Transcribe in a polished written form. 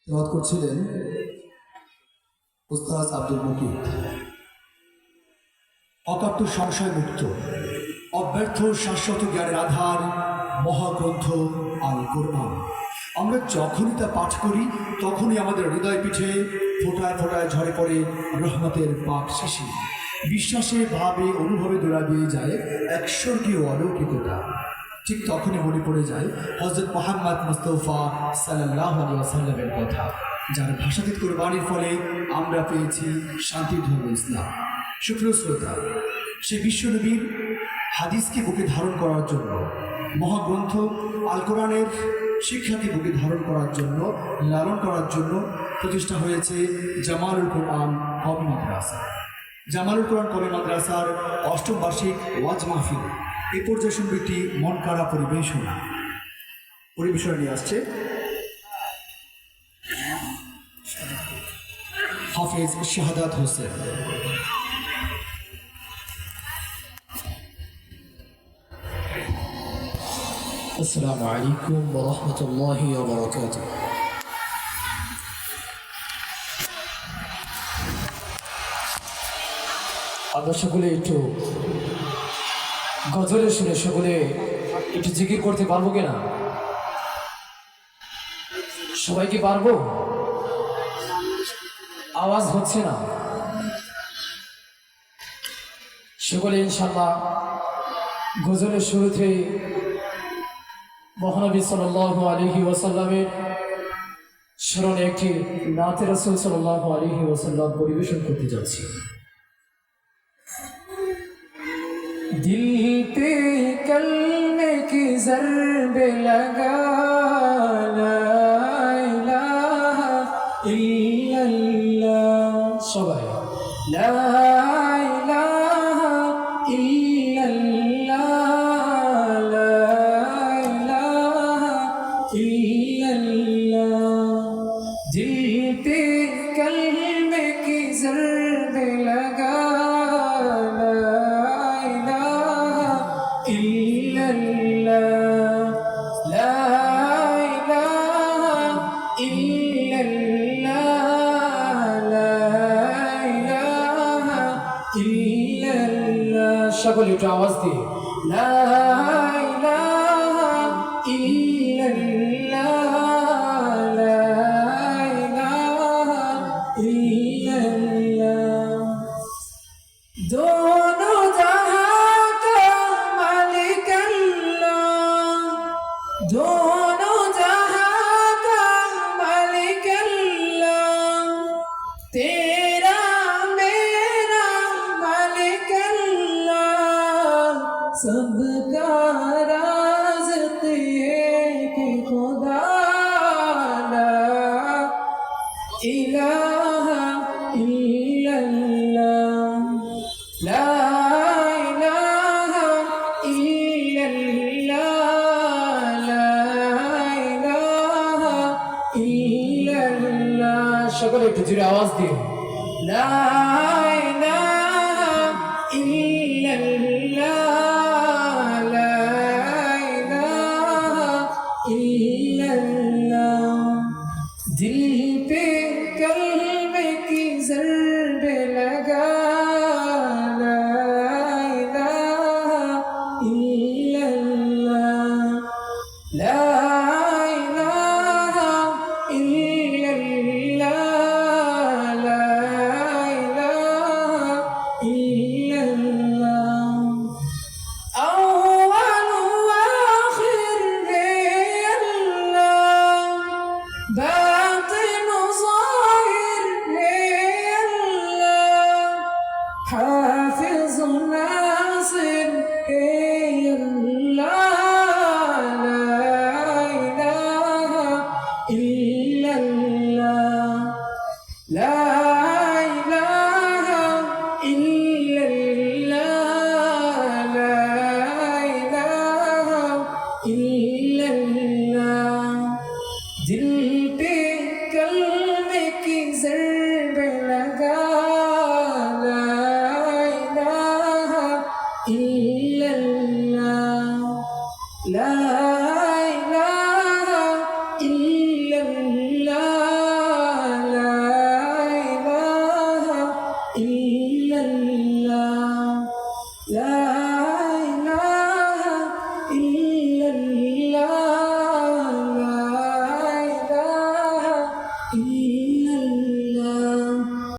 তেলাওয়াত করছিলেন উস্তাদ আব্দুল মুকিত। অকাট্য সংশয় মুক্ত অব্যর্থ শাশ্বত জ্ঞানের আধার মহাগ্রন্থ আল কোরআন। আমরা যখনই তা পাঠ করি তখনই আমাদের হৃদয় পিঠে ফোঁটায় ফোঁটায় ঝরে পড়ে রহমতের পাক শিশি। বিশ্বাসে ভাবে অনুভবে দোলা দিয়ে যায় এক স্বর্গীয় অলৌকিকতা। ঠিক তখনই মনে পড়ে যায় হযরত মুহাম্মদ মুস্তাফা সাল্লাল্লাহু আলাইহি ওয়াসাল্লামের কথা, যার ভাষাতীত কোরবানির ফলে আমরা পেয়েছি শান্তির ধর্ম ইসলাম। সুপ্রিয় শ্রোতা, সে বিশ্বনবীর হাদিসকে বুকে ধারণ করার জন্য, মহাগ্রন্থ আল কোরআনের শিক্ষাকে বুকে ধারণ করার জন্য, লালন করার জন্য প্রতিষ্ঠা হয়েছে জামালুল কোরআন কওমি মাদ্রাসা। জামালুল কোরআন কওমি মাদ্রাসার ৮ম বার্ষিক ওয়াজ মাহফিল এ পর্যায়ে সংগীতটি মন কাড়া পরিবেশনা নিয়ে আসছে হাফেজ শাহাদাত হোসেন। আসসালামু আলাইকুম ওয়া রাহমাতুল্লাহি ওয়া বারাকাতুহু। আমরা সকলে একটু গজলে শুনে সকলে একটু জিকির করতে পারবো কিনা? সবাই কি পারবো? আওয়াজ হচ্ছে না। সকলে ইনশাআল্লাহ গজলের শুরুতে মহানবী সাল্লাল্লাহু আলাইহি ওয়াসাল্লামের স্মরণে একটি নাতে রাসূল সাল্লাল্লাহু আলাইহি ওয়াসাল্লাম পরিবেশন করতে যাচ্ছি। दिल पे कलमे की ज़रब लगा, ला इलाहा इल्लल्लाह, सबाई ला इलाहा इल्लल्लाह, ला इलाहा इल्लल्लाह। दिल पे कलमे की ज़रब लगा, সকলে একটু আওয়াজ দিয়ে লা ইলাহা ইল্লাল্লাহ, লা ইলাহা ইল্লাল্লাহ। दोनों जहां का मालिक अल्लाह, दोनों जहां का मालिक अल्लाह, तेरा मेरा मालिक अल्लाह, सबका राज़िक़ एक खुदा, ला इलाहा इल्लल्लाह, ला इलाहा इल्लल्लाह, ला इलाहा इल्लल्लाह। সকলে একটু জোরে আওয়াজ দিন লা ইলাহা ইল্লাল্লাহ, লা ইলাহা ইল্লাল্লাহ। दिल पे कलमे की ज़रब लगा, ला इलाहा इल्लल्लाह, ला इलाहा इल्लल्लाह, ला इलाहा इल्लल्लाह। अव्वल व आखिर है अल्लाह, बातिन ज़ाहिर है अल्लाह, हाफिज़ नासिर है अल्लाह, ला इलाहा इल्लल्लाह, ला इलाहा इल्लल्लाह, ला इलाहा इल्लल्लाह। दिल पे कलमे की ज़रब लगा, ला इलाहा इल्लल्लाह, ला इलाहा इल्लल्लाह, إن